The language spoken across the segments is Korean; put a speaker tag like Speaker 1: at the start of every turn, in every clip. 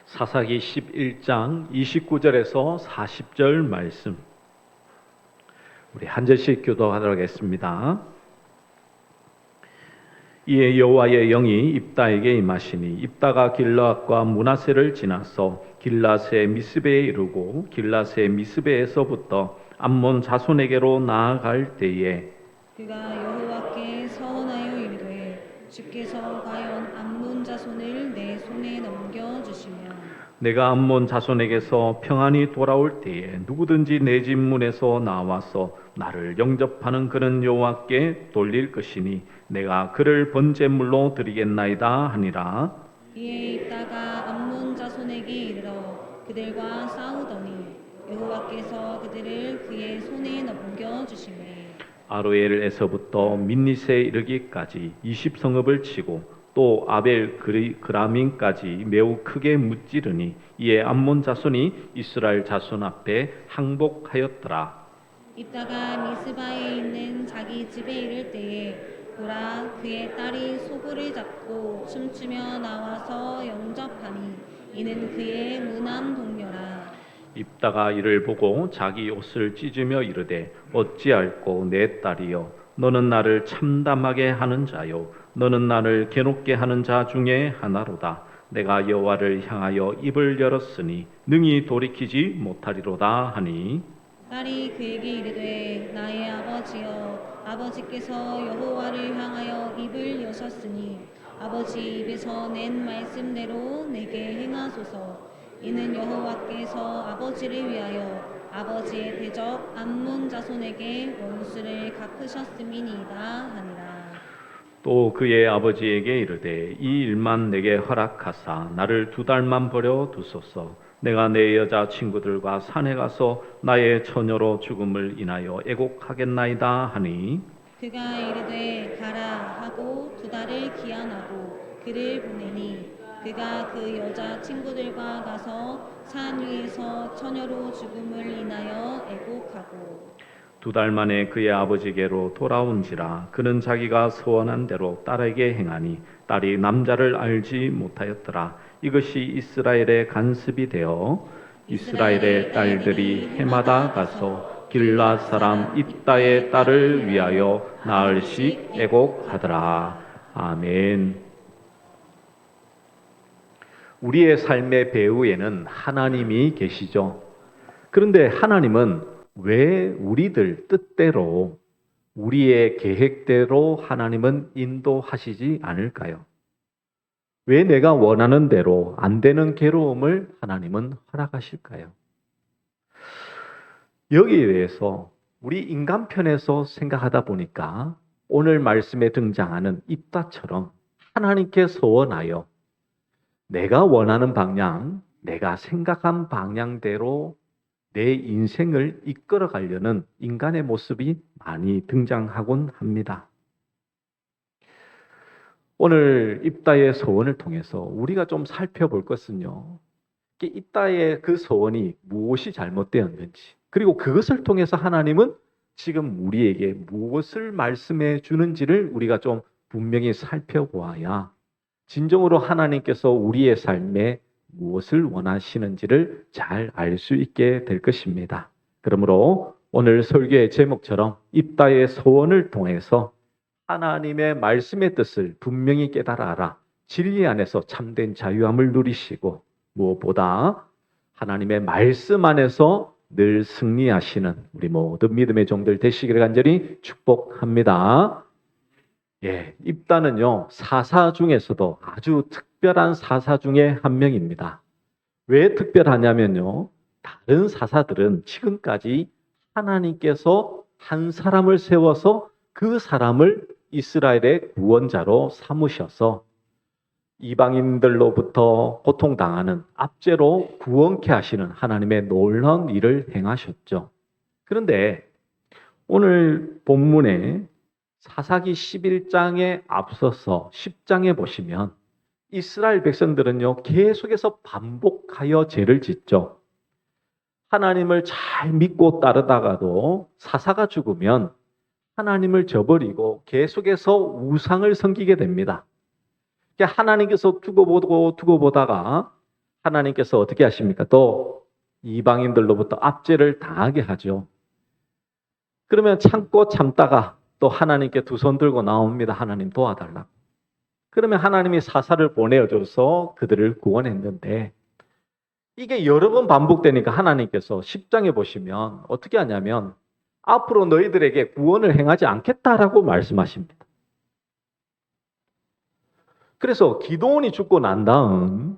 Speaker 1: 사사기 11장 29절에서 40절 말씀, 우리 한 절씩 교도하도록 하겠습니다. 이에 여호와의 영이 입다에게 임하시니 입다가 길르앗과 므낫세를 지나서 길르앗의 미스베에 이르고 길르앗의 미스베에서부터 암몬 자손에게로 나아갈 때에
Speaker 2: 그가 여호와께 서원하여 이르되 주께서 과연 암몬 자손을 내 손에 넘겨주시며
Speaker 1: 내가 암몬 자손에게서 평안히 돌아올 때에 누구든지 내 집 문에서 나와서 나를 영접하는 그는 여호와께 돌릴 것이니 내가 그를 번제물로 드리겠나이다 하니라.
Speaker 2: 이에 입다가 암몬 자손에게 이르러 그들과 싸우더니 여호와께서 그들을 그의 손에 넘겨주시매
Speaker 1: 아로엘에서부터 민니스에 이르기까지 20성읍을 치고 또 아벨 그라민까지 매우 크게 무찌르니 이에 암몬 자손이 이스라엘 자손 앞에 항복하였더라.
Speaker 2: 입다가 미스바에 있는 자기 집에 이를 때에 보라 그의 딸이 소굴을 잡고 춤추며 나와서 영접하니 이는 그의 무남 동료라.
Speaker 1: 입다가 이를 보고 자기 옷을 찢으며 이르되 어찌할꼬 내 딸이여 너는 나를 참담하게 하는 자요 너는 나를 괴롭게 하는 자 중에 하나로다. 내가 여호와를 향하여 입을 열었으니 능히 돌이키지 못하리로다 하니
Speaker 2: 딸이 그에게 이르되 나의 아버지여 아버지께서 여호와를 향하여 입을 여셨으니 아버지 입에서 낸 말씀대로 내게 행하소서. 이는 여호와께서 아버지를 위하여 아버지의 대적 암몬 자손에게 원수를 갚으셨음이니이다 하니라.
Speaker 1: 또 그의 아버지에게 이르되 이 일만 내게 허락하사 나를 2달만 버려 두소서. 내가 내 여자 친구들과 산에 가서 나의 처녀로 죽음을 인하여 애곡하겠나이다 하니
Speaker 2: 그가 이르되 가라 하고 2달을 기한하고 그를 보내니 그가 그 여자 친구들과 가서 산 위에서 처녀로 죽음을 인하여 애곡하고
Speaker 1: 2달 만에 그의 아버지께로 돌아온지라 그는 자기가 소원한 대로 딸에게 행하니 딸이 남자를 알지 못하였더라. 이것이 이스라엘의 간습이 되어 이스라엘의 딸들이 해마다 가서 길르앗 사람 입다의 딸을 위하여 나흘씩 애곡하더라. 아멘. 우리의 삶의 배후에는 하나님이 계시죠. 그런데 하나님은 왜 우리들 뜻대로 우리의 계획대로 하나님은 인도하시지 않을까요? 왜 내가 원하는 대로 안 되는 괴로움을 하나님은 허락하실까요? 여기에 대해서 우리 인간편에서 생각하다 보니까 오늘 말씀에 등장하는 입다처럼 하나님께 소원하여 내가 원하는 방향, 내가 생각한 방향대로 내 인생을 이끌어 가려는 인간의 모습이 많이 등장하곤 합니다. 오늘 입다의 소원을 통해서 우리가 좀 살펴볼 것은요. 입다의 그 소원이 무엇이 잘못되었는지, 그리고 그것을 통해서 하나님은 지금 우리에게 무엇을 말씀해 주는지를 우리가 좀 분명히 살펴보아야 진정으로 하나님께서 우리의 삶에 무엇을 원하시는지를 잘 알 수 있게 될 것입니다. 그러므로 오늘 설교의 제목처럼 입다의 소원을 통해서 하나님의 말씀의 뜻을 분명히 깨달아라. 진리 안에서 참된 자유함을 누리시고 무엇보다 하나님의 말씀 안에서 늘 승리하시는 우리 모든 믿음의 종들 되시기를 간절히 축복합니다. 입다는요, 사사 중에서도 아주 특별한 사사 중에 한 명입니다. 왜 특별하냐면요, 다른 사사들은 지금까지 하나님께서 한 사람을 세워서 그 사람을 이스라엘의 구원자로 삼으셔서 이방인들로부터 고통당하는 압제로 구원케 하시는 하나님의 놀라운 일을 행하셨죠. 그런데 오늘 본문에 사사기 11장에 앞서서 10장에 보시면 이스라엘 백성들은요, 계속해서 반복하여 죄를 짓죠. 하나님을 잘 믿고 따르다가도 사사가 죽으면 하나님을 저버리고 계속해서 우상을 섬기게 됩니다. 하나님께서 두고 보다가 하나님께서 어떻게 하십니까? 또 이방인들로부터 압제를 당하게 하죠. 그러면 참고 참다가 또 하나님께 두 손 들고 나옵니다. 하나님 도와달라고. 그러면 하나님이 사사를 보내줘서 그들을 구원했는데 이게 여러 번 반복되니까 하나님께서 10장에 보시면 어떻게 하냐면 앞으로 너희들에게 구원을 행하지 않겠다라고 말씀하십니다. 그래서 기드온이 죽고 난 다음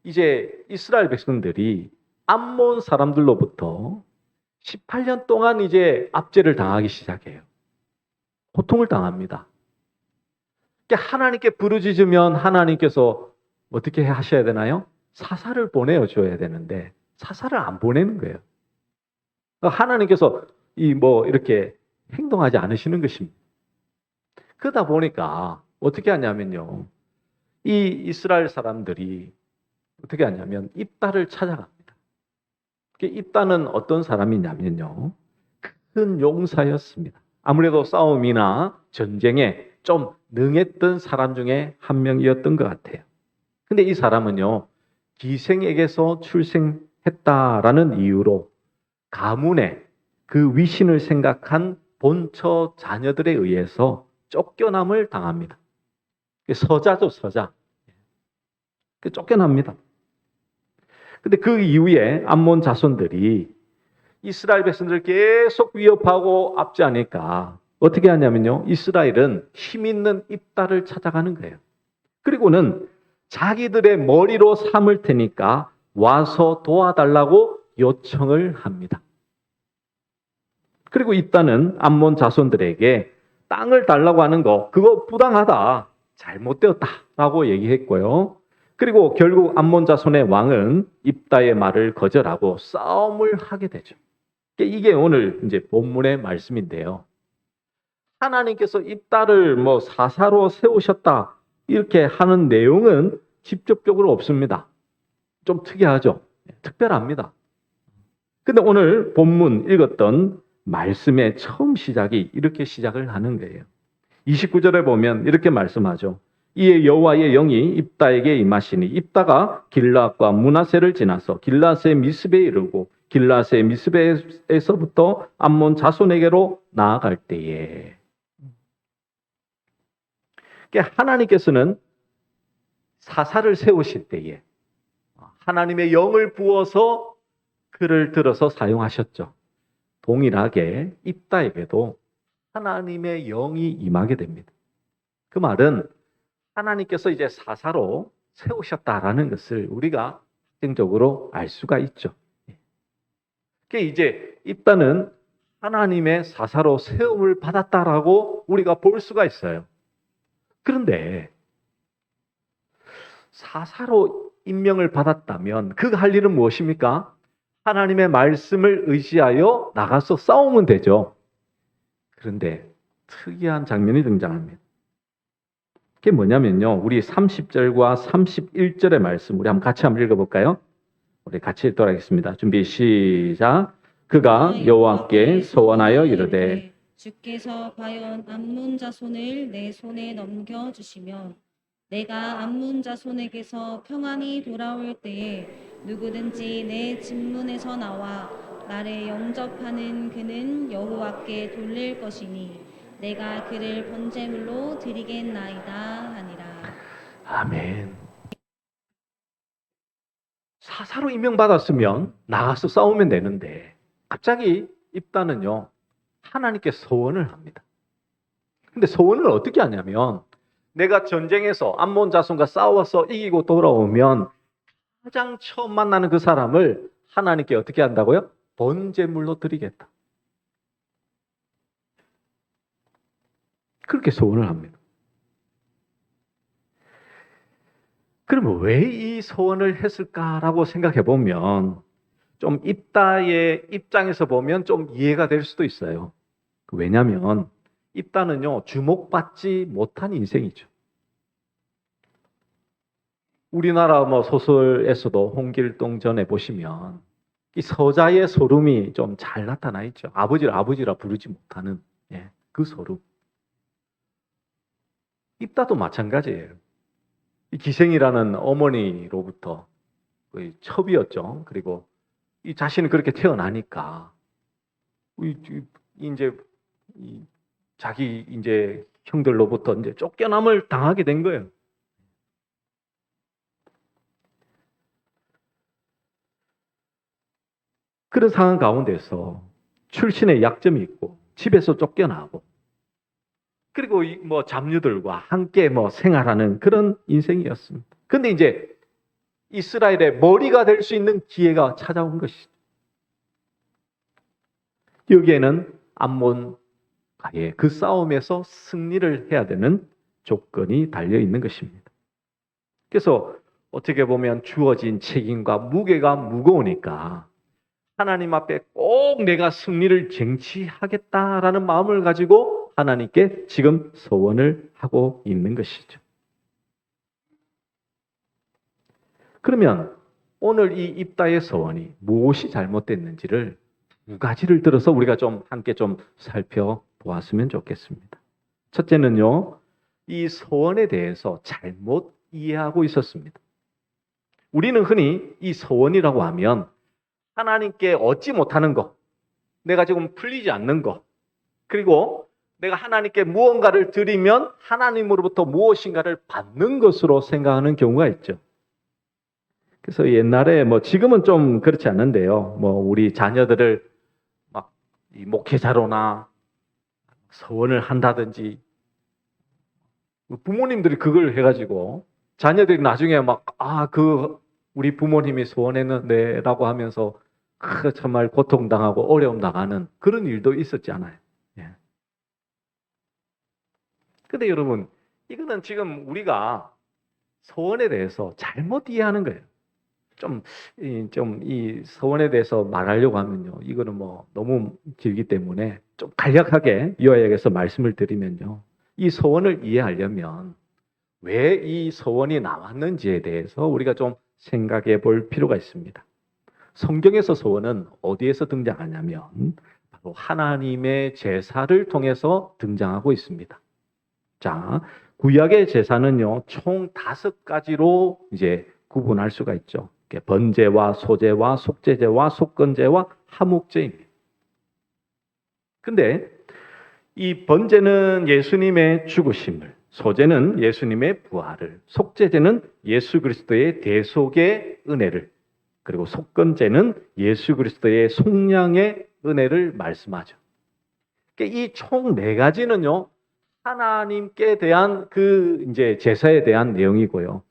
Speaker 1: 이제 이스라엘 백성들이 암몬 사람들로부터 18년 동안 이제 압제를 당하기 시작해요. 고통을 당합니다. 그러니까 하나님께 부르짖으면 하나님께서 어떻게 하셔야 되나요? 사사를 보내줘야 되는데 사사를 안 보내는 거예요. 그러니까 하나님께서 이렇게 행동하지 않으시는 것입니다. 그러다 보니까 어떻게 하냐면요. 이 이스라엘 사람들이 어떻게 하냐면 입다를 찾아갑니다. 입다는 어떤 사람이냐면요. 큰 용사였습니다. 아무래도 싸움이나 전쟁에 좀 능했던 사람 중에 한 명이었던 것 같아요. 근데 이 사람은요. 기생에게서 출생했다라는 이유로 가문의 그 위신을 생각한 본처 자녀들에 의해서 쫓겨남을 당합니다. 서자죠, 서자. 쫓겨납니다. 근데 그 이후에 암몬 자손들이 이스라엘 백성들을 계속 위협하고 압제하니까 어떻게 하냐면요. 이스라엘은 힘 있는 입다를 찾아가는 거예요. 그리고는 자기들의 머리로 삼을 테니까 와서 도와달라고 요청을 합니다. 그리고 입다는 암몬 자손들에게 땅을 달라고 하는 거 그거 부당하다. 잘못되었다라고 얘기했고요. 그리고 결국 암몬 자손의 왕은 입다의 말을 거절하고 싸움을 하게 되죠. 이게 오늘 이제 본문의 말씀인데요. 하나님께서 입다를 사사로 세우셨다 이렇게 하는 내용은 직접적으로 없습니다. 좀 특이하죠. 특별합니다. 근데 오늘 본문 읽었던 말씀의 처음 시작이 이렇게 시작을 하는 거예요. 29절에 보면 이렇게 말씀하죠. 이에 여호와의 영이 입다에게 임하시니 입다가 길라앗과 므낫세를 지나서 길라앗의 미스베에 이르고 길라앗의 미스베에서부터 암몬 자손에게로 나아갈 때에 하나님께서는 사사를 세우실 때에 하나님의 영을 부어서 그를 들어서 사용하셨죠. 동일하게 입다에게도 하나님의 영이 임하게 됩니다. 그 말은 하나님께서 이제 사사로 세우셨다라는 것을 우리가 확정적으로 알 수가 있죠. 그게 이제 입다는 하나님의 사사로 세움을 받았다라고 우리가 볼 수가 있어요. 그런데 사사로 임명을 받았다면 그 할 일은 무엇입니까? 하나님의 말씀을 의지하여 나가서 싸우면 되죠. 그런데 특이한 장면이 등장합니다. 그게 뭐냐면요. 우리 30절과 31절의 말씀 우리 같이 한번 읽어볼까요? 우리 같이 읽도록 하겠습니다. 준비 시작. 그가 여호와께 소원하여 이르되
Speaker 2: 주께서 과연 암몬 자손을 내 손에 넘겨주시면 내가 암몬 자손에게서 평안히 돌아올 때에 누구든지 내 진문에서 나와 나를 영접하는 그는 여호와께 돌릴 것이니 내가 그를 번제물로 드리겠나이다 하니라.
Speaker 1: 아멘. 사사로 임명받았으면 나가서 싸우면 되는데 갑자기 입다는요. 하나님께 소원을 합니다. 근데 소원을 어떻게 하냐면 내가 전쟁에서 암몬 자손과 싸워서 이기고 돌아오면 가장 처음 만나는 그 사람을 하나님께 어떻게 한다고요? 번제물로 드리겠다. 그렇게 소원을 합니다. 그러면 왜 이 소원을 했을까라고 생각해 보면 좀 입다의 입장에서 보면 좀 이해가 될 수도 있어요. 왜냐하면 입다는요 주목받지 못한 인생이죠. 우리나라 소설에서도 홍길동전에 보시면 이 서자의 소름이 좀 잘 나타나 있죠. 아버지를 아버지라 부르지 못하는 그 소름. 입다도 마찬가지예요. 이 기생이라는 어머니로부터 거의 첩이었죠. 그리고 이 자신은 그렇게 태어나니까 이제 자기 이제 형들로부터 이제 쫓겨남을 당하게 된 거예요. 그런 상황 가운데서 출신의 약점이 있고 집에서 쫓겨나고 그리고 뭐 잡류들과 함께 뭐 생활하는 그런 인생이었습니다. 근데 이제 이스라엘의 머리가 될 수 있는 기회가 찾아온 것이죠. 여기에는 암몬과의 그 싸움에서 승리를 해야 되는 조건이 달려 있는 것입니다. 그래서 어떻게 보면 주어진 책임과 무게가 무거우니까 하나님 앞에 꼭 내가 승리를 쟁취하겠다라는 마음을 가지고 하나님께 지금 소원을 하고 있는 것이죠. 그러면 오늘 이 입다의 소원이 무엇이 잘못됐는지를 두 가지를 들어서 우리가 좀 함께 좀 살펴보았으면 좋겠습니다. 첫째는요, 이 소원에 대해서 잘못 이해하고 있었습니다. 우리는 흔히 이 소원이라고 하면 하나님께 얻지 못하는 것, 내가 지금 풀리지 않는 것, 그리고 내가 하나님께 무언가를 드리면 하나님으로부터 무엇인가를 받는 것으로 생각하는 경우가 있죠. 그래서 옛날에 뭐 지금은 좀 그렇지 않은데요. 뭐 우리 자녀들을 막 이 목회자로나 서원을 한다든지 부모님들이 그걸 해가지고 자녀들이 나중에 막 우리 부모님이 소원했는데라고 하면서 정말 고통당하고 어려움 당하는 그런 일도 있었지 않아요. 예. 근데 여러분, 이거는 지금 우리가 소원에 대해서 잘못 이해하는 거예요. 이 소원에 대해서 말하려고 하면요. 이거는 뭐 너무 길기 때문에 좀 간략하게 요약해서 말씀을 드리면요. 이 소원을 이해하려면 왜 이 소원이 나왔는지에 대해서 우리가 좀 생각해 볼 필요가 있습니다. 성경에서 소원은 어디에서 등장하냐면 바로 하나님의 제사를 통해서 등장하고 있습니다. 자, 구약의 제사는요, 총 5가지로 이제 구분할 수가 있죠. 번제와 소제와 속죄제와 속건제와 화목제입니다. 근데 이 번제는 예수님의 죽으심을, 소제는 예수님의 부활을, 속죄제는 예수 그리스도의 대속의 은혜를, 그리고 속건제는 예수 그리스도의 속량의 은혜를 말씀하죠. 이 총 4가지는요, 하나님께 대한 그 이제 제사에 대한 내용이고요.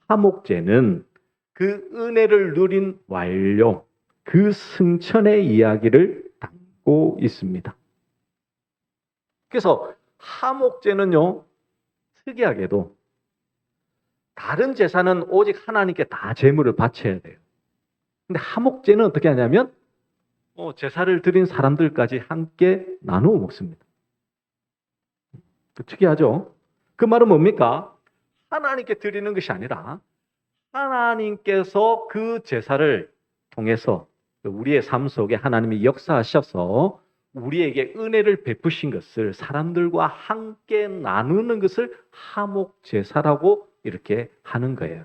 Speaker 1: 화목제는 그 은혜를 누린 완료, 그 승천의 이야기를 담고 있습니다. 그래서 화목제는요, 특이하게도 다른 제사는 오직 하나님께 다 제물을 바쳐야 돼요. 근데 화목제는 어떻게 하냐면 제사를 드린 사람들까지 함께 나누어 먹습니다. 특이하죠? 그 말은 뭡니까? 하나님께 드리는 것이 아니라 하나님께서 그 제사를 통해서 우리의 삶 속에 하나님이 역사하셔서 우리에게 은혜를 베푸신 것을 사람들과 함께 나누는 것을 화목제사라고 이렇게 하는 거예요.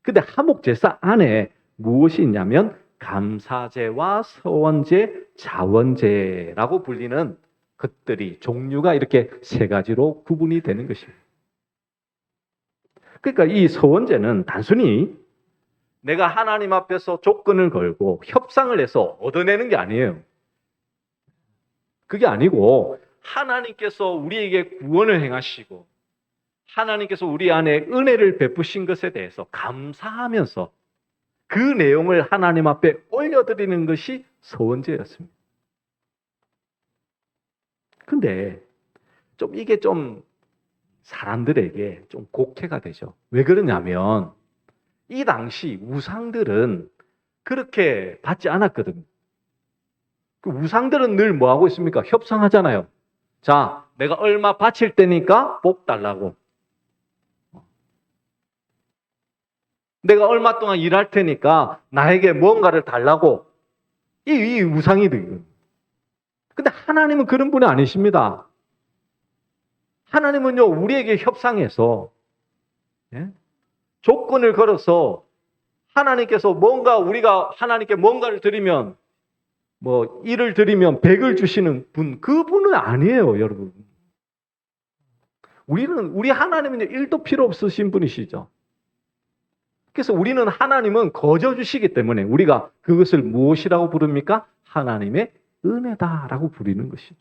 Speaker 1: 근데 화목제사 안에 무엇이 있냐면 감사제와 서원제, 자원제라고 불리는 것들이 종류가 이렇게 3가지로 구분이 되는 것입니다. 그러니까 이 서원제는 단순히 내가 하나님 앞에서 조건을 걸고 협상을 해서 얻어내는 게 아니에요. 그게 아니고 하나님께서 우리에게 구원을 행하시고 하나님께서 우리 안에 은혜를 베푸신 것에 대해서 감사하면서 그 내용을 하나님 앞에 올려드리는 것이 서원제였습니다. 근데 이게 좀 사람들에게 좀 곡해가 되죠. 왜 그러냐면 이 당시 우상들은 그렇게 받지 않았거든요. 그 우상들은 늘 뭐 하고 있습니까? 협상하잖아요. 자, 내가 얼마 바칠 테니까 복 달라고. 내가 얼마 동안 일할 테니까 나에게 무언가를 달라고. 이 우상이들. 근데 하나님은 그런 분이 아니십니다. 하나님은요, 우리에게 협상해서 조건을 걸어서 하나님께서 우리가 하나님께 뭔가를 드리면, 일을 드리면 100을 주시는 그분은 아니에요, 여러분. 우리 하나님은 1도 필요 없으신 분이시죠. 그래서 우리는 하나님은 거저 주시기 때문에 우리가 그것을 무엇이라고 부릅니까? 하나님의 은혜다라고 부르는 것이죠.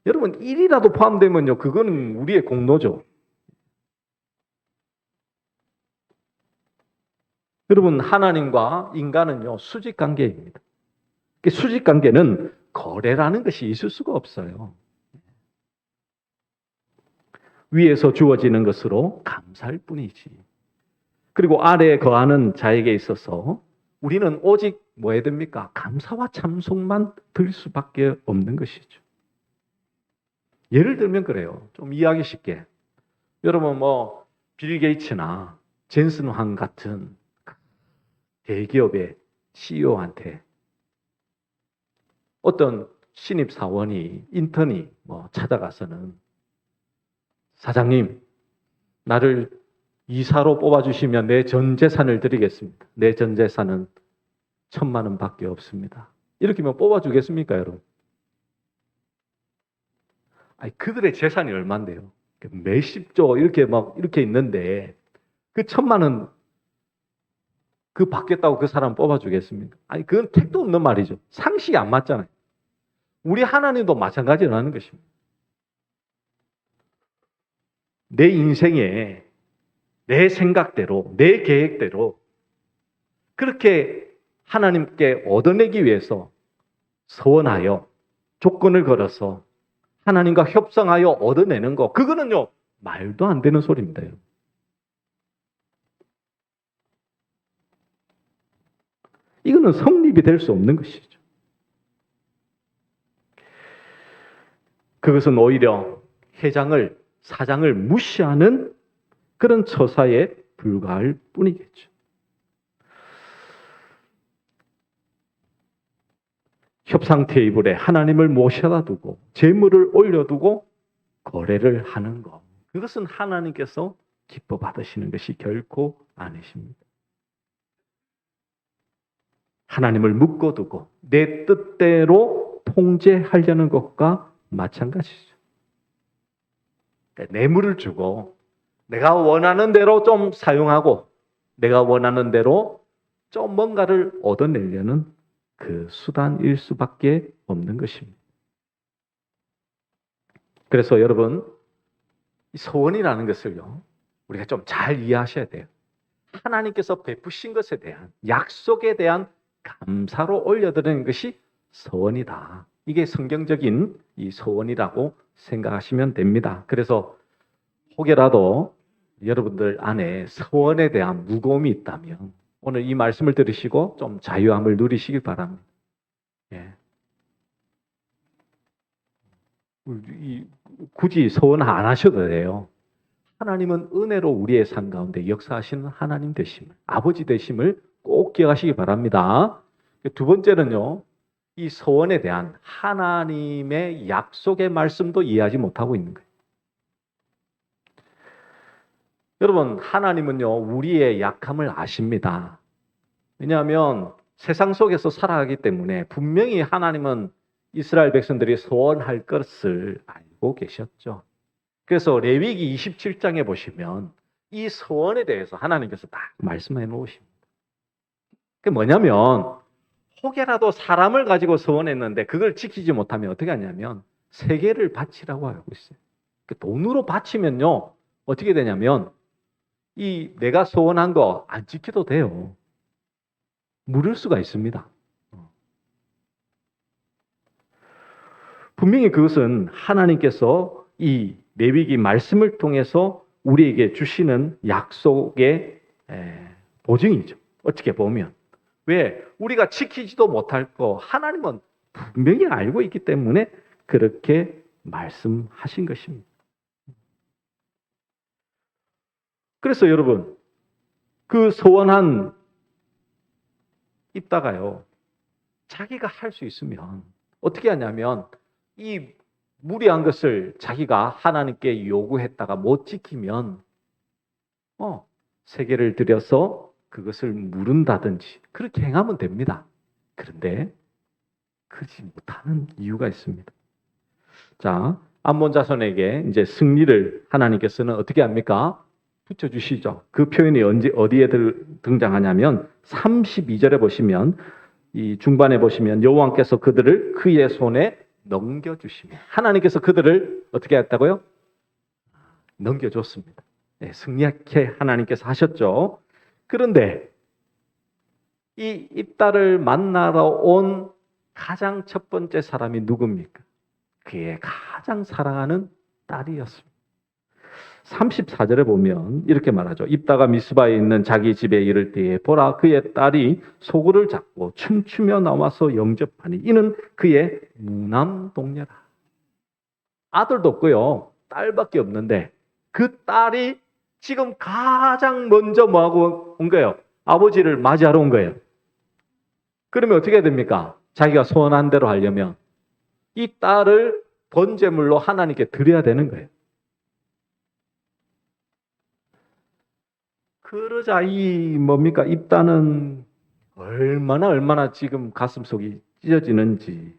Speaker 1: 여러분, 1이라도 포함되면요, 그거는 우리의 공로죠. 여러분, 하나님과 인간은요, 수직 관계입니다. 수직 관계는 거래라는 것이 있을 수가 없어요. 위에서 주어지는 것으로 감사할 뿐이지. 그리고 아래에 거하는 자에게 있어서 우리는 오직 뭐 해야 됩니까? 감사와 참송만 드릴 수밖에 없는 것이죠. 예를 들면 그래요. 좀 이해하기 쉽게. 여러분 빌 게이츠나 젠슨 황 같은 대기업의 CEO한테 어떤 신입 사원이 인턴이 찾아가서는 사장님, 나를 이사로 뽑아주시면 내 전 재산을 드리겠습니다. 내 전 재산은 1,000만 원밖에 없습니다. 이렇게면 뽑아주겠습니까, 여러분? 아니, 그들의 재산이 얼마인데요? 몇십조 이렇게 있는데 그 1,000만 원 받겠다고 그 사람 뽑아주겠습니까? 아니, 그건 택도 없는 말이죠. 상식이 안 맞잖아요. 우리 하나님도 마찬가지라는 것입니다. 내 인생에 내 생각대로, 내 계획대로 그렇게 하나님께 얻어내기 위해서 서원하여 조건을 걸어서 하나님과 협상하여 얻어내는 거, 그거는요, 말도 안 되는 소리입니다. 여러분. 이거는 성립이 될 수 없는 것이죠. 그것은 오히려 사장을 무시하는 그런 처사에 불과할 뿐이겠죠. 협상 테이블에 하나님을 모셔다 두고 재물을 올려두고 거래를 하는 것, 그것은 하나님께서 기뻐 받으시는 것이 결코 아니십니다. 하나님을 묶어두고 내 뜻대로 통제하려는 것과 마찬가지죠. 뇌물을 주고 내가 원하는 대로 좀 사용하고 내가 원하는 대로 좀 뭔가를 얻어내려는 그 수단일 수밖에 없는 것입니다. 그래서 여러분, 이 소원이라는 것을요, 우리가 좀 잘 이해하셔야 돼요. 하나님께서 베푸신 것에 대한, 약속에 대한 감사로 올려드리는 것이 소원이다. 이게 성경적인 이 소원이라고 생각하시면 됩니다. 그래서 혹여라도 여러분들 안에 소원에 대한 무거움이 있다면 오늘 이 말씀을 들으시고 좀 자유함을 누리시길 바랍니다. 예. 굳이 소원 안 하셔도 돼요. 하나님은 은혜로 우리의 삶 가운데 역사하시는 하나님 되심을, 아버지 되심을 꼭 기억하시기 바랍니다. 두 번째는요, 이 소원에 대한 하나님의 약속의 말씀도 이해하지 못하고 있는 거예요. 여러분, 하나님은요, 우리의 약함을 아십니다. 왜냐하면 세상 속에서 살아가기 때문에 분명히 하나님은 이스라엘 백성들이 소원할 것을 알고 계셨죠. 그래서 레위기 27장에 보시면 이 소원에 대해서 하나님께서 딱 말씀해 놓으십니다. 그게 뭐냐면, 혹여라도 사람을 가지고 소원했는데 그걸 지키지 못하면 어떻게 하냐면 세계를 바치라고 알고 있어요. 돈으로 바치면요, 어떻게 되냐면 이 내가 소원한 거 안 지켜도 돼요. 물을 수가 있습니다. 분명히 그것은 하나님께서 이 레위기 말씀을 통해서 우리에게 주시는 약속의 보증이죠. 어떻게 보면. 왜? 우리가 지키지도 못할 거 하나님은 분명히 알고 있기 때문에 그렇게 말씀하신 것입니다. 그래서 여러분, 그 소원한 입다가요, 자기가 할 수 있으면 어떻게 하냐면 이 무리한 것을 자기가 하나님께 요구했다가 못 지키면 세계를 들여서 그것을 물은다든지 그렇게 행하면 됩니다. 그런데 그러지 못하는 이유가 있습니다. 자, 암몬 자손에게 이제 승리를 하나님께서는 어떻게 합니까? 붙여주시죠. 그 표현이 어디에 등장하냐면 32절에 보시면 이 중반에 보시면 여호와께서 그들을 그의 손에 넘겨주시며 하나님께서 그들을 어떻게 했다고요? 넘겨줬습니다. 네, 승리하게 하나님께서 하셨죠. 그런데 이 입다를 만나러 온 가장 첫 번째 사람이 누굽니까? 그의 가장 사랑하는 딸이었습니다. 34절에 보면 이렇게 말하죠. 입다가 미스바에 있는 자기 집에 이를 때에 보라 그의 딸이 소굴을 잡고 춤추며 나와서 영접하니 이는 그의 무남동녀라. 아들도 없고요. 딸밖에 없는데 그 딸이 지금 가장 먼저 뭐하고 온 거예요? 아버지를 맞이하러 온 거예요. 그러면 어떻게 됩니까? 자기가 소원한 대로 하려면 이 딸을 번제물로 하나님께 드려야 되는 거예요. 그러자 이 뭡니까? 입다는 얼마나 지금 가슴속이 찢어지는지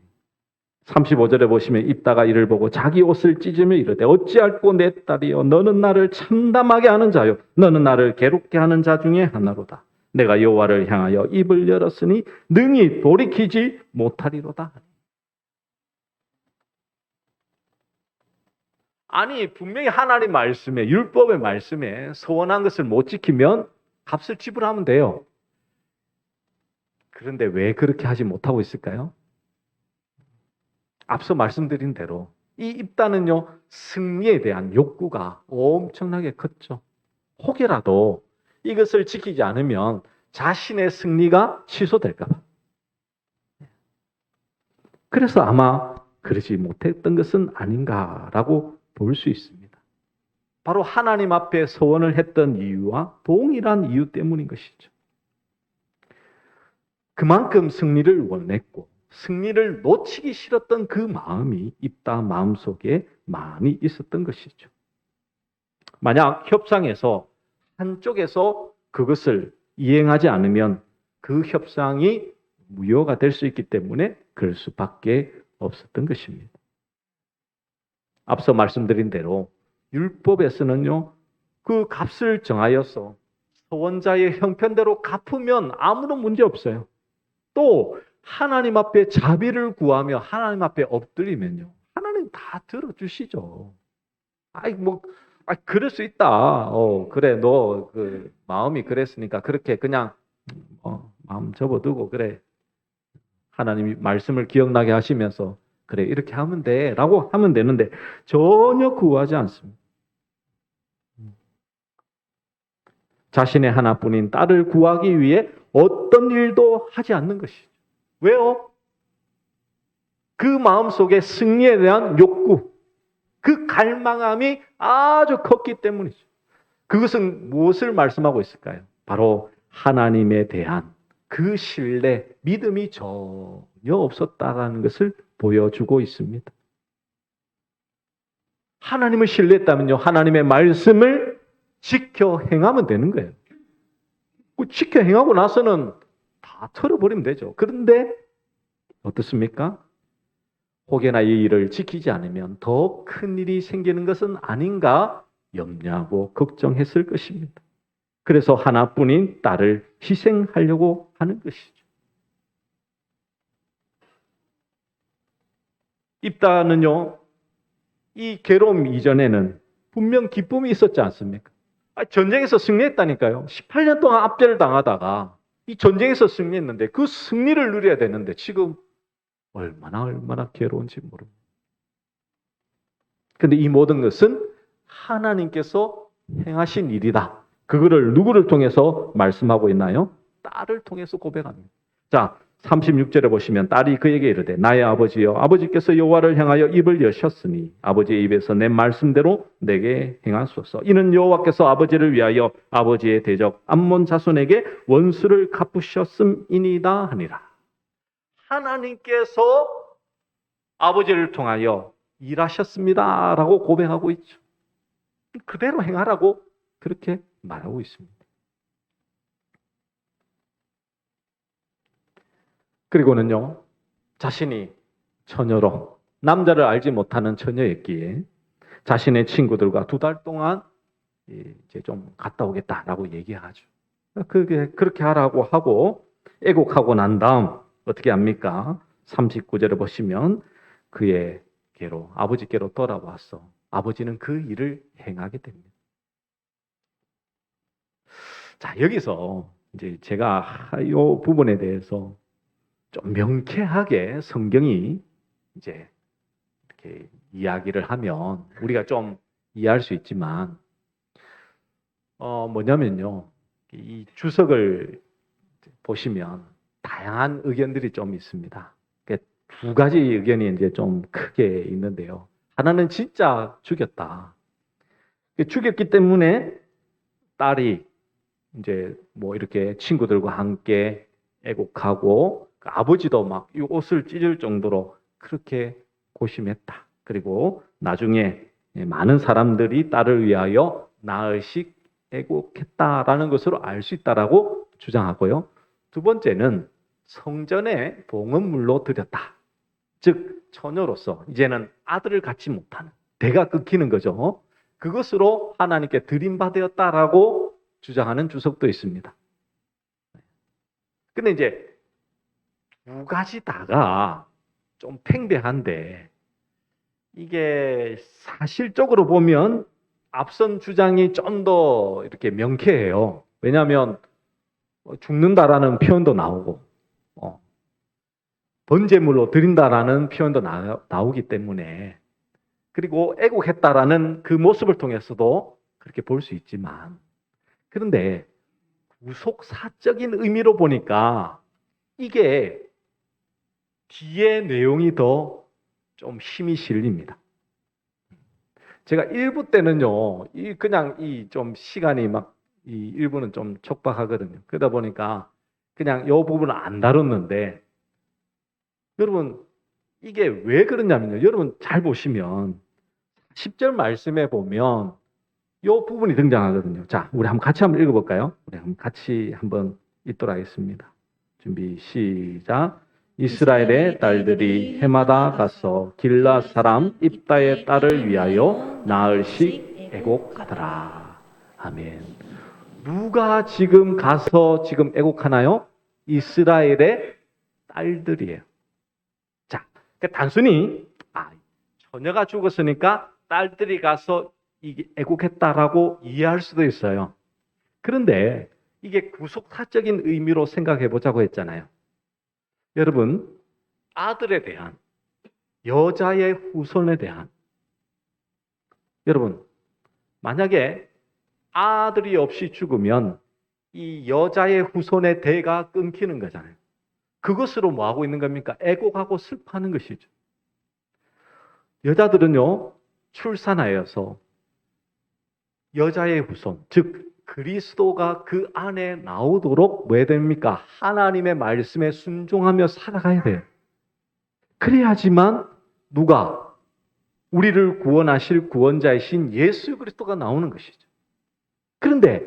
Speaker 1: 35절에 보시면 입다가 이를 보고 자기 옷을 찢으며 이르되 어찌할꼬 내 딸이여 너는 나를 참담하게 하는 자요 너는 나를 괴롭게 하는 자 중에 하나로다. 내가 여호와를 향하여 입을 열었으니 능히 돌이키지 못하리로다. 아니 분명히 하나님 말씀에 율법의 말씀에 소원한 것을 못 지키면 값을 지불하면 돼요. 그런데 왜 그렇게 하지 못하고 있을까요? 앞서 말씀드린 대로 이 입다는요 승리에 대한 욕구가 엄청나게 컸죠. 혹여라도 이것을 지키지 않으면 자신의 승리가 취소될까 봐. 그래서 아마 그러지 못했던 것은 아닌가라고 볼 수 있습니다. 바로 하나님 앞에 소원을 했던 이유와 동일한 이유 때문인 것이죠. 그만큼 승리를 원했고 승리를 놓치기 싫었던 그 마음이 입다 마음속에 많이 있었던 것이죠. 만약 협상에서 한쪽에서 그것을 이행하지 않으면 그 협상이 무효가 될 수 있기 때문에 그럴 수밖에 없었던 것입니다. 앞서 말씀드린 대로 율법에서는요, 그 값을 정하여서 소원자의 형편대로 갚으면 아무런 문제 없어요. 또 하나님 앞에 자비를 구하며 하나님 앞에 엎드리면요, 하나님 다 들어주시죠. 그럴 수 있다. 그래, 너 그 마음이 그랬으니까 그렇게 그냥 마음 접어두고 그래. 하나님이 말씀을 기억나게 하시면서 그래 이렇게 하면 돼 라고 하면 되는데 전혀 구하지 않습니다. 자신의 하나뿐인 딸을 구하기 위해 어떤 일도 하지 않는 것이죠. 왜요? 그 마음속에 승리에 대한 욕구, 그 갈망함이 아주 컸기 때문이죠. 그것은 무엇을 말씀하고 있을까요? 바로 하나님에 대한 그 신뢰, 믿음이 전혀 없었다는 것을 보여주고 있습니다. 하나님을 신뢰했다면요, 하나님의 말씀을 지켜 행하면 되는 거예요. 지켜 행하고 나서는 다 털어버리면 되죠. 그런데 어떻습니까? 혹여나 이 일을 지키지 않으면 더 큰 일이 생기는 것은 아닌가 염려하고 걱정했을 것입니다. 그래서 하나뿐인 딸을 희생하려고 하는 것이죠. 입다는요, 이 괴로움 이전에는 분명 기쁨이 있었지 않습니까? 전쟁에서 승리했다니까요. 18년 동안 압제를 당하다가 이 전쟁에서 승리했는데 그 승리를 누려야 되는데 지금 얼마나 괴로운지 모릅니다. 그런데 이 모든 것은 하나님께서 행하신 일이다. 그거를 누구를 통해서 말씀하고 있나요? 딸을 통해서 고백합니다. 자, 36절에 보시면 딸이 그에게 이르되 나의 아버지여 아버지께서 여호와를 향하여 입을 여셨으니 아버지의 입에서 내 말씀대로 내게 행하소서. 이는 여호와께서 아버지를 위하여 아버지의 대적 암몬 자손에게 원수를 갚으셨음이니이다 하니라. 하나님께서 아버지를 통하여 일하셨습니다라고 고백하고 있죠. 그대로 행하라고 그렇게 말하고 있습니다. 그리고는요, 자신이 처녀로 남자를 알지 못하는 처녀였기에 자신의 친구들과 2달 동안 이제 좀 갔다 오겠다라고 얘기하죠. 그렇게 하라고 하고 애곡하고 난 다음 어떻게 합니까? 39절을 보시면 그의께로 아버지께로 돌아와서 아버지는 그 일을 행하게 됩니다. 자, 여기서 이제 제가 이 부분에 대해서 좀 명쾌하게 성경이 이제 이렇게 이야기를 하면 우리가 좀 이해할 수 있지만 뭐냐면요, 이 주석을 보시면 다양한 의견들이 좀 있습니다. 2가지 의견이 이제 좀 크게 있는데요. 하나는 진짜 죽였다. 죽였기 때문에 딸이 이제 뭐 이렇게 친구들과 함께 애곡하고 아버지도 막 이 옷을 찢을 정도로 그렇게 고심했다. 그리고 나중에 많은 사람들이 딸을 위하여 나흘씩 애곡했다라는 것으로 알 수 있다라고 주장하고요. 2번째는 성전에 봉헌물로 드렸다. 즉 처녀로서 이제는 아들을 갖지 못하는 대가 끊기는 거죠. 그것으로 하나님께 드림받았다라고 주장하는 주석도 있습니다. 근데 이제 2가지 다가 좀 팽배한데 이게 사실적으로 보면 앞선 주장이 좀 더 이렇게 명쾌해요. 왜냐하면 죽는다라는 표현도 나오고 번제물로 드린다라는 표현도 나오기 때문에, 그리고 애곡했다라는 그 모습을 통해서도 그렇게 볼 수 있지만, 그런데 구속사적인 의미로 보니까 이게 뒤에 내용이 더 좀 힘이 실립니다. 제가 1부 때는요, 그냥 좀 시간이 이 1부는 좀 촉박하거든요. 그러다 보니까 그냥 이 부분을 안 다뤘는데, 여러분, 이게 왜 그러냐면요. 여러분 잘 보시면 10절 말씀에 보면 이 부분이 등장하거든요. 자, 우리 같이 한번 읽어볼까요? 우리 같이 한번 읽도록 하겠습니다. 준비, 시작. 이스라엘의 딸들이 해마다 가서 길라 사람 입다의 딸을 위하여 나흘씩 애곡하더라. 아멘. 누가 지금 가서 지금 애곡하나요? 이스라엘의 딸들이에요. 자, 단순히 처녀가 죽었으니까 딸들이 가서 이게 애곡했다라고 이해할 수도 있어요. 그런데 이게 구속사적인 의미로 생각해 보자고 했잖아요. 여러분, 아들에 대한, 여자의 후손에 대한, 여러분, 만약에 아들이 없이 죽으면 이 여자의 후손의 대가 끊기는 거잖아요. 그것으로 뭐 하고 있는 겁니까? 애곡하고 슬퍼하는 것이죠. 여자들은요, 출산하여서 여자의 후손, 즉 그리스도가 그 안에 나오도록 뭐 해야 됩니까? 하나님의 말씀에 순종하며 살아가야 돼요. 그래야지만 누가? 우리를 구원하실 구원자이신 예수 그리스도가 나오는 것이죠. 그런데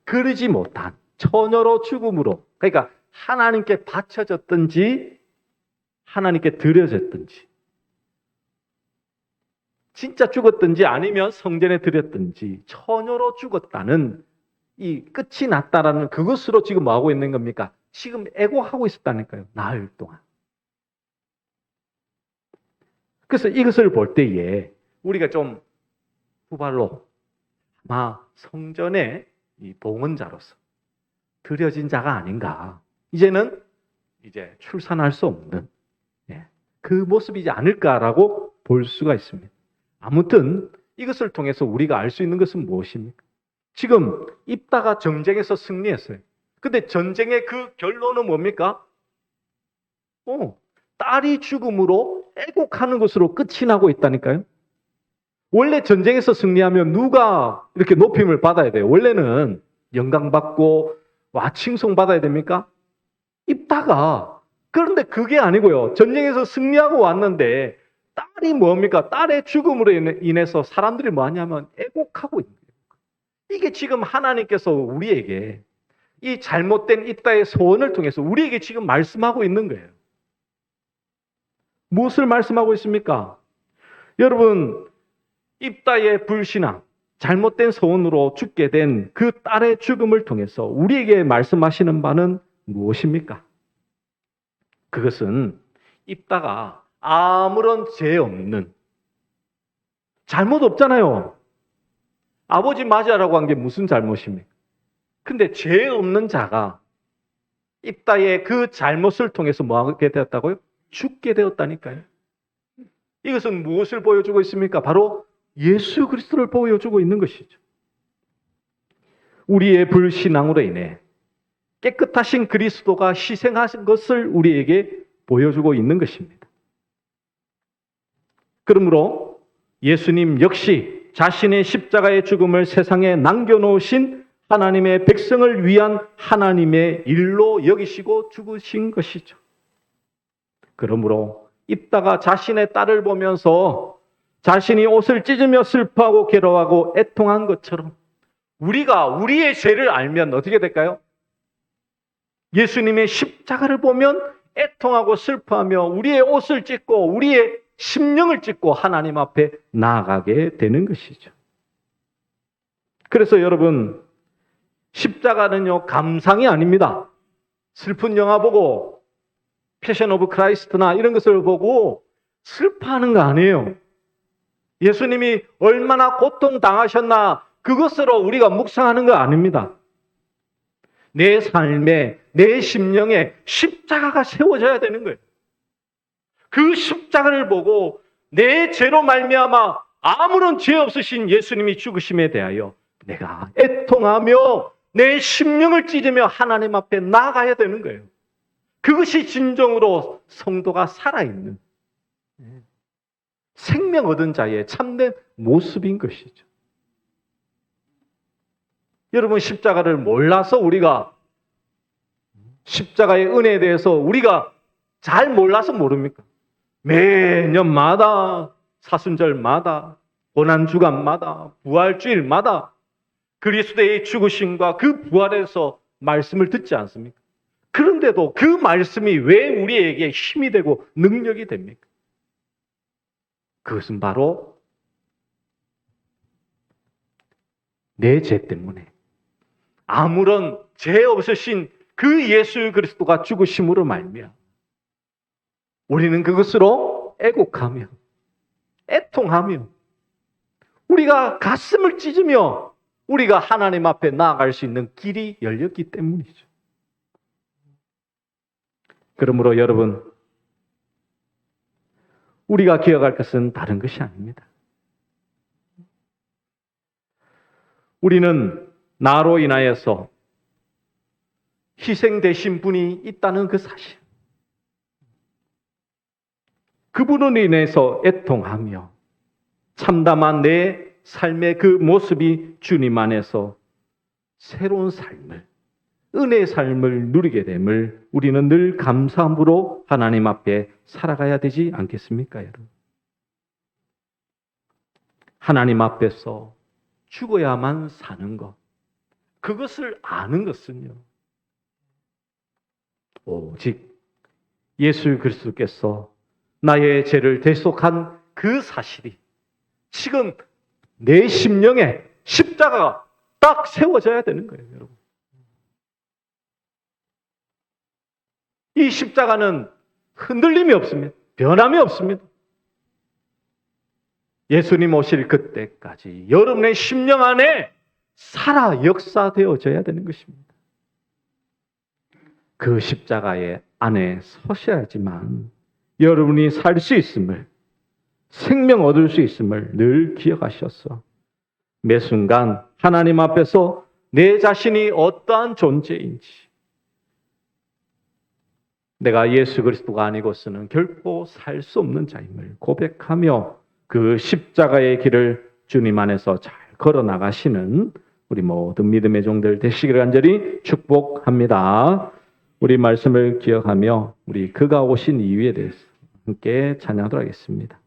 Speaker 1: 그러지 못한 처녀로 죽음으로, 그러니까 하나님께 바쳐졌든지 하나님께 드려졌든지, 진짜 죽었든지 아니면 성전에 드렸든지 처녀로 죽었다는 이 끝이 났다라는 그것으로 지금 뭐 하고 있는 겁니까? 지금 애고하고 있었다니까요. 나흘 동안. 그래서 이것을 볼 때에 우리가 좀 후발로 아마 성전의 이 봉헌자로서 드려진 자가 아닌가. 이제는 이제 출산할 수 없는 그 모습이지 않을까라고 볼 수가 있습니다. 아무튼 이것을 통해서 우리가 알 수 있는 것은 무엇입니까? 지금 입다가 전쟁에서 승리했어요. 근데 전쟁의 그 결론은 뭡니까? 딸이 죽음으로 애곡하는 것으로 끝이 나고 있다니까요. 원래 전쟁에서 승리하면 누가 이렇게 높임을 받아야 돼요? 원래는 영광받고 칭송받아야 됩니까? 입다가. 그런데 그게 아니고요. 전쟁에서 승리하고 왔는데 딸이 뭡니까? 딸의 죽음으로 인해서 사람들이 뭐 하냐면 애곡하고 있는 거예요. 이게 지금 하나님께서 우리에게 이 잘못된 입다의 소원을 통해서 우리에게 지금 말씀하고 있는 거예요. 무엇을 말씀하고 있습니까? 여러분, 입다의 불신앙, 잘못된 소원으로 죽게 된 그 딸의 죽음을 통해서 우리에게 말씀하시는 바는 무엇입니까? 그것은 입다가 아무런 죄 없는, 잘못 없잖아요. 아버지 맞으라고 한 게 무슨 잘못입니까? 근데 죄 없는 자가 입다의 그 잘못을 통해서 뭐 하게 되었다고요? 죽게 되었다니까요. 이것은 무엇을 보여주고 있습니까? 바로 예수 그리스도를 보여주고 있는 것이죠. 우리의 불신앙으로 인해 깨끗하신 그리스도가 희생하신 것을 우리에게 보여주고 있는 것입니다. 그러므로 예수님 역시 자신의 십자가의 죽음을 세상에 남겨놓으신 하나님의 백성을 위한 하나님의 일로 여기시고 죽으신 것이죠. 그러므로 입다가 자신의 딸을 보면서 자신이 옷을 찢으며 슬퍼하고 괴로워하고 애통한 것처럼 우리가 우리의 죄를 알면 어떻게 될까요? 예수님의 십자가를 보면 애통하고 슬퍼하며 우리의 옷을 찢고 우리의 심령을 찢고 하나님 앞에 나아가게 되는 것이죠. 그래서 여러분, 십자가는요, 감상이 아닙니다. 슬픈 영화 보고 패션 오브 크라이스트나 이런 것을 보고 슬퍼하는 거 아니에요. 예수님이 얼마나 고통당하셨나 그것으로 우리가 묵상하는 거 아닙니다. 내 삶에, 내 심령에 십자가가 세워져야 되는 거예요. 그 십자가를 보고 내 죄로 말미암아 아무런 죄 없으신 예수님이 죽으심에 대하여 내가 애통하며 내 심령을 찢으며 하나님 앞에 나아가야 되는 거예요. 그것이 진정으로 성도가 살아있는 생명 얻은 자의 참된 모습인 것이죠. 여러분, 십자가를 몰라서 우리가 십자가의 은혜에 대해서 우리가 잘 몰라서 모릅니까? 매년마다 사순절마다 고난주간마다 부활주일마다 그리스도의 죽으심과 그 부활에서 말씀을 듣지 않습니까? 그런데도 그 말씀이 왜 우리에게 힘이 되고 능력이 됩니까? 그것은 바로 내 죄 때문에 아무런 죄 없으신 그 예수 그리스도가 죽으심으로 말미암아 우리는 그것으로 애곡하며 애통하며 우리가 가슴을 찢으며 우리가 하나님 앞에 나아갈 수 있는 길이 열렸기 때문이죠. 그러므로 여러분, 우리가 기억할 것은 다른 것이 아닙니다. 우리는 나로 인하여서 희생되신 분이 있다는 그 사실, 그분으로 인해서 애통하며 참담한 내 삶의 그 모습이 주님 안에서 새로운 삶을, 은혜의 삶을 누리게 됨을 우리는 늘 감사함으로 하나님 앞에 살아가야 되지 않겠습니까, 여러분? 하나님 앞에서 죽어야만 사는 것, 그것을 아는 것은요, 오직 예수 그리스도께서 나의 죄를 대속한 그 사실이 지금 내 심령에 십자가가 딱 세워져야 되는 거예요, 여러분. 이 십자가는 흔들림이 없습니다. 변함이 없습니다. 예수님 오실 그때까지 여러분의 심령 안에 살아 역사되어져야 되는 것입니다. 그 십자가의 안에 서셔야지만 여러분이 살 수 있음을, 생명 얻을 수 있음을 늘 기억하셔서 매 순간 하나님 앞에서 내 자신이 어떠한 존재인지, 내가 예수 그리스도가 아니고서는 결코 살 수 없는 자임을 고백하며 그 십자가의 길을 주님 안에서 잘 걸어 나가시는 우리 모든 믿음의 종들 되시기를 간절히 축복합니다. 우리 말씀을 기억하며 우리 그가 오신 이유에 대해서 함께 찬양하도록 하겠습니다.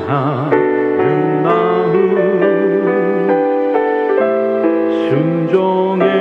Speaker 3: 향하는 마음 순종의